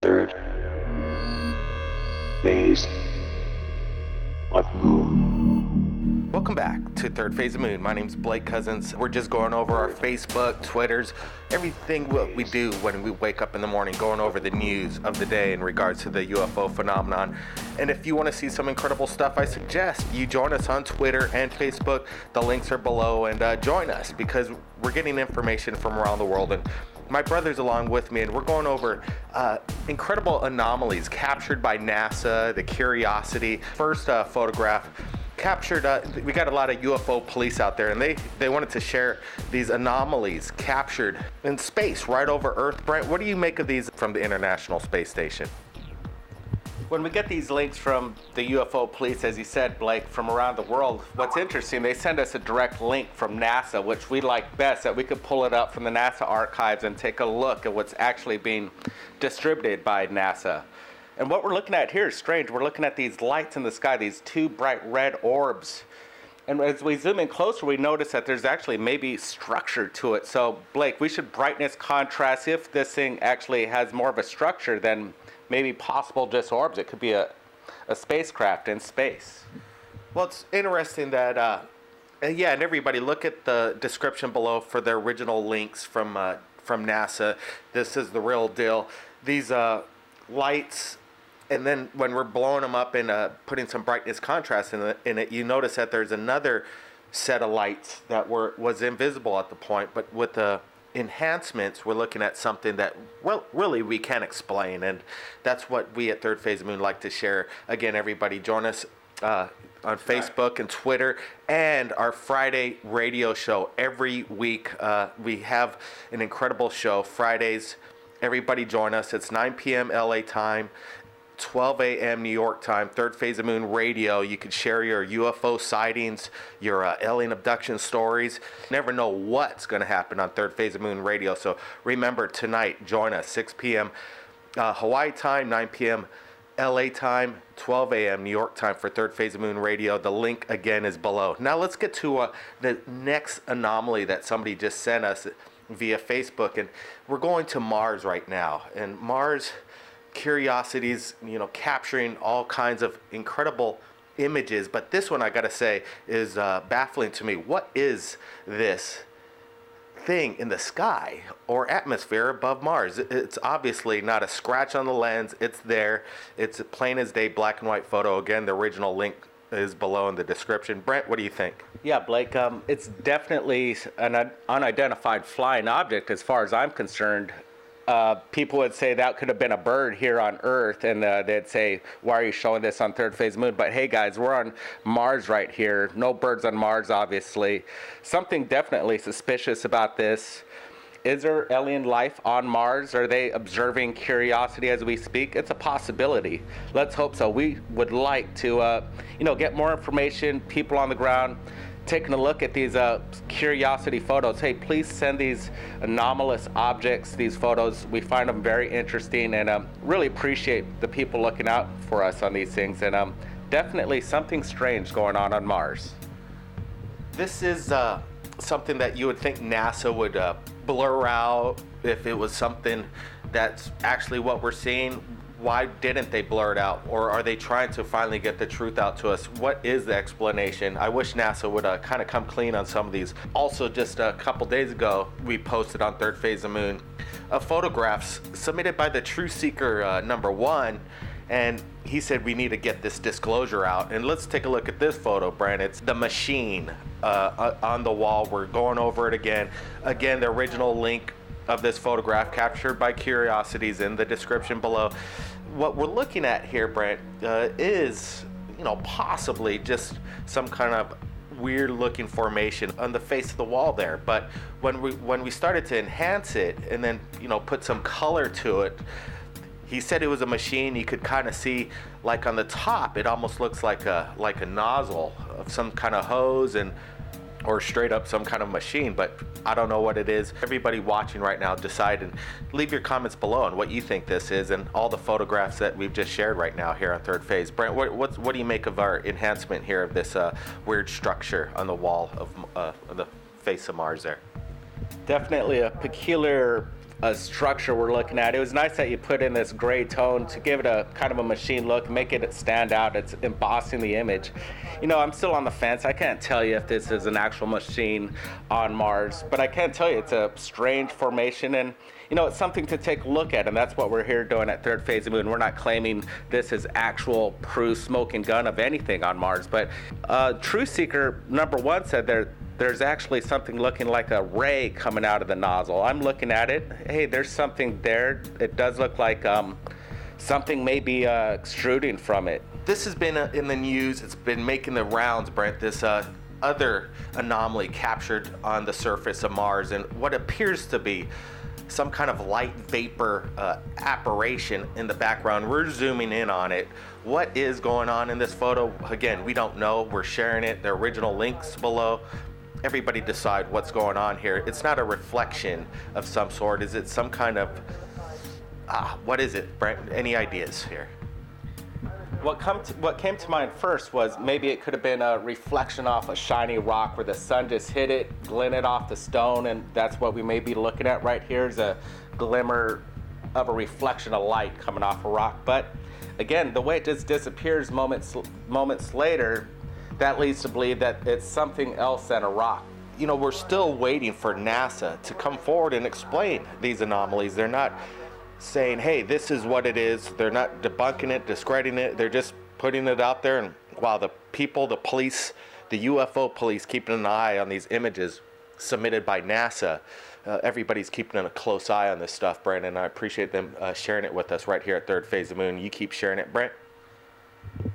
Third phase of moon. Welcome back to Third Phase of Moon. My name's Blake Cousins. We're just going over our Facebook, Twitters, everything what we do when we wake up in the morning, going over the news of the day in regards to the UFO phenomenon. And if you want to see some incredible stuff, I suggest you join us on Twitter and Facebook. The links are below, and join us because we're getting information from around the world. And my brother's along with me, and we're going over incredible anomalies captured by NASA, the Curiosity. First photograph captured, we got a lot of UFO police out there, and they wanted to share these anomalies captured in space right over Earth. Brent, what do you make of these from the International Space Station? When we get these links from the UFO police, as you said, Blake, from around the world, what's interesting, they send us a direct link from NASA, which we like best, that we could pull it up from the NASA archives and take a look at what's actually being distributed by NASA. And what we're looking at here is strange. We're looking at these lights in the sky, these two bright red orbs. And as we zoom in closer, we notice that there's actually maybe structure to it. So, Blake, we should brightness contrast. If this thing actually has more of a structure than maybe possible just orbs, it could be a spacecraft in space. Well, it's interesting that, and everybody look at the description below for the original links from NASA. This is the real deal. These lights, and then when we're blowing them up and putting some brightness contrast in it, you notice that there's another set of lights that was invisible at the point, but with the enhancements, we're looking at something that really we can't explain, and that's what we at Third Phase of Moon like to share. Again, everybody join us on Facebook and Twitter, and our Friday radio show every week. We have an incredible show Fridays. Everybody join us. It's 9 p.m. LA time, 12 a.m. New York time, Third Phase of Moon Radio. You can share your UFO sightings, your alien abduction stories. Never know what's going to happen on Third Phase of Moon Radio. So remember, tonight, join us, 6 p.m. Hawaii time, 9 p.m. LA time, 12 a.m. New York time for Third Phase of Moon Radio. The link, again, is below. Now let's get to the next anomaly that somebody just sent us via Facebook. And we're going to Mars right now. And Mars Curiosities, capturing all kinds of incredible images, but this one, I gotta say, is baffling to me. What is this thing in the sky or atmosphere above Mars? It's obviously not a scratch on the lens. It's there. It's a plain as day black and white photo. Again, the original link is below in the description. Brent, what do you think? Yeah, Blake, it's definitely an unidentified flying object as far as I'm concerned. People would say that could have been a bird here on Earth, and they'd say, why are you showing this on Third Phase Moon? But hey guys, we're on Mars right here. No birds on Mars, obviously. Something definitely suspicious about this. Is there alien life on Mars? Are they observing Curiosity as we speak? It's a possibility. Let's hope so. We would like to get more information, people on the ground, taking a look at these Curiosity photos. Hey, please send these anomalous objects, these photos. We find them very interesting, and really appreciate the people looking out for us on these things. And definitely something strange going on Mars. This is something that you would think NASA would blur out if it was something that's actually what we're seeing. Why didn't they blur it out? Or are they trying to finally get the truth out to us? What is the explanation? I wish NASA would kind of come clean on some of these. Also, just a couple days ago, we posted on Third Phase of Moon photographs submitted by the True Seeker #1, and he said we need to get this disclosure out. And let's take a look at this photo, Brent. It's the machine on the wall. We're going over it again. Again, the original link of this photograph captured by Curiosities in the description below. What we're looking at here, Brent, is possibly just some kind of weird looking formation on the face of the wall there. But when we started to enhance it and then put some color to it, he said it was a machine. You could kind of see, like on the top, it almost looks like a nozzle of some kind of hose or straight up some kind of machine, but I don't know what it is. Everybody watching right now, decide and leave your comments below on what you think this is and all the photographs that we've just shared right now here on Third Phase. Brent, what do you make of our enhancement here of this weird structure on the wall of the face of Mars there? Definitely a peculiar a structure we're looking at. It was nice that you put in this gray tone to give it a kind of a machine look, make it stand out. It's embossing the image. You know, I'm still on the fence. I can't tell you if this is an actual machine on Mars, but I can tell you it's a strange formation, and you know, it's something to take a look at, and that's what we're here doing at Third Phase of the Moon. We're not claiming this is actual proof smoking gun of anything on Mars, but Truth Seeker #1 said there's actually something looking like a ray coming out of the nozzle. I'm looking at it. Hey, there's something there. It does look like something may be extruding from it. This has been in the news. It's been making the rounds, Brent, this other anomaly captured on the surface of Mars, and what appears to be some kind of light vapor apparition in the background. We're zooming in on it. What is going on in this photo? Again, we don't know. We're sharing it. The original links below. Everybody decide what's going on here. It's not a reflection of some sort. Is it some kind of, what is it, Brent? Any ideas here? What came to mind first was maybe it could have been a reflection off a shiny rock where the sun just hit it, glinted off the stone, and that's what we may be looking at right here is a glimmer of a reflection of light coming off a rock. But again, the way it just disappears moments later, that leads to believe that it's something else than a rock. You know, we're still waiting for NASA to come forward and explain these anomalies. They're not saying, hey, this is what it is. They're not debunking it, discrediting it. They're just putting it out there. And while the people, the police, the UFO police keeping an eye on these images submitted by NASA, everybody's keeping a close eye on this stuff, Brent, and I appreciate them sharing it with us right here at Third Phase of the Moon. You keep sharing it, Brent.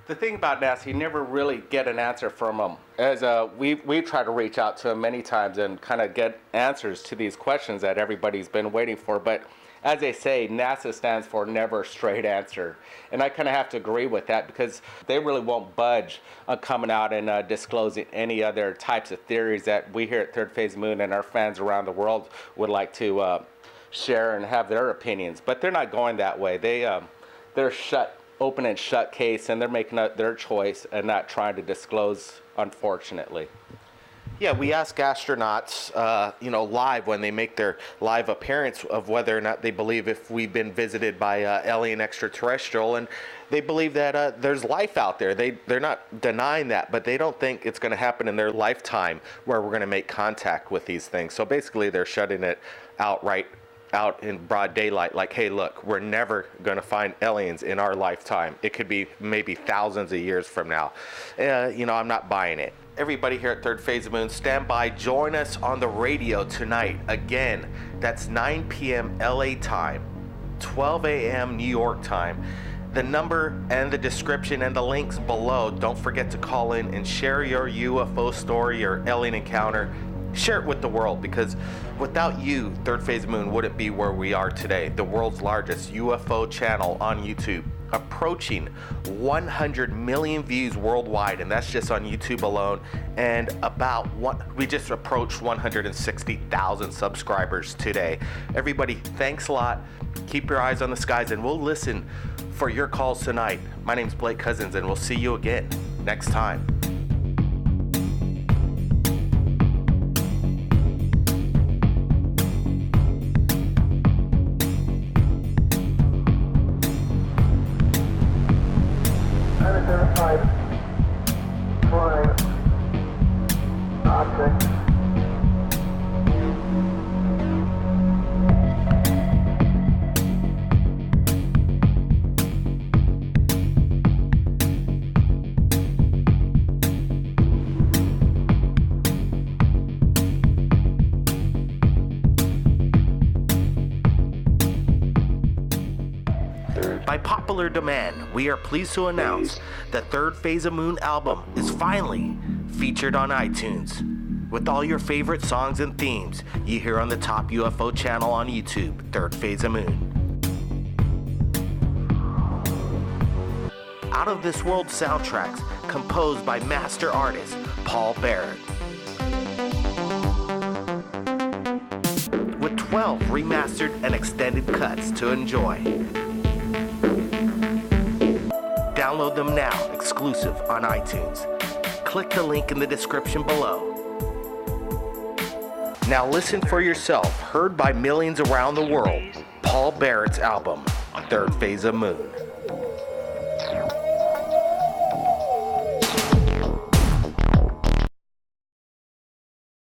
The thing about NASA, you never really get an answer from them. As we try to reach out to them many times and kind of get answers to these questions that everybody's been waiting for, but as they say, NASA stands for never straight answer. And I kind of have to agree with that because they really won't budge on coming out and disclosing any other types of theories that we here at Third Phase Moon and our fans around the world would like to share and have their opinions. But they're not going that way. They're open and shut case, and they're making their choice and not trying to disclose, unfortunately. Yeah, we ask astronauts, live when they make their live appearance of whether or not they believe if we've been visited by alien extraterrestrial, and they believe that there's life out there. They're not denying that, but they don't think it's going to happen in their lifetime where we're going to make contact with these things. So basically, they're shutting it out in broad daylight, like, hey, look, we're never going to find aliens in our lifetime. It could be maybe thousands of years from now. I'm not buying it. Everybody here at Third Phase of the Moon, stand by. Join us on the radio tonight. Again, that's 9 p.m. LA time, 12 a.m. New York time. The number and the description and the links below. Don't forget to call in and share your UFO story or alien encounter. Share it with the world, because without you, Third Phase of the Moon wouldn't be where we are today. The world's largest UFO channel on YouTube, approaching 100 million views worldwide, and that's just on YouTube alone. And we just approached 160,000 subscribers today. Everybody, thanks a lot. Keep your eyes on the skies, and we'll listen for your calls tonight. My name's Blake Cousins, and we'll see you again next time. Unidentified flying object. By popular demand, we are pleased to announce the Third Phase of Moon album is finally featured on iTunes. With all your favorite songs and themes you hear on the top UFO channel on YouTube, Third Phase of Moon. Out of This World soundtracks composed by master artist Paul Barrett. With 12 remastered and extended cuts to enjoy. Download them now, exclusive on iTunes. Click the link in the description below. Now listen for yourself, heard by millions around the world, Paul Barrett's album, Third Phase of Moon.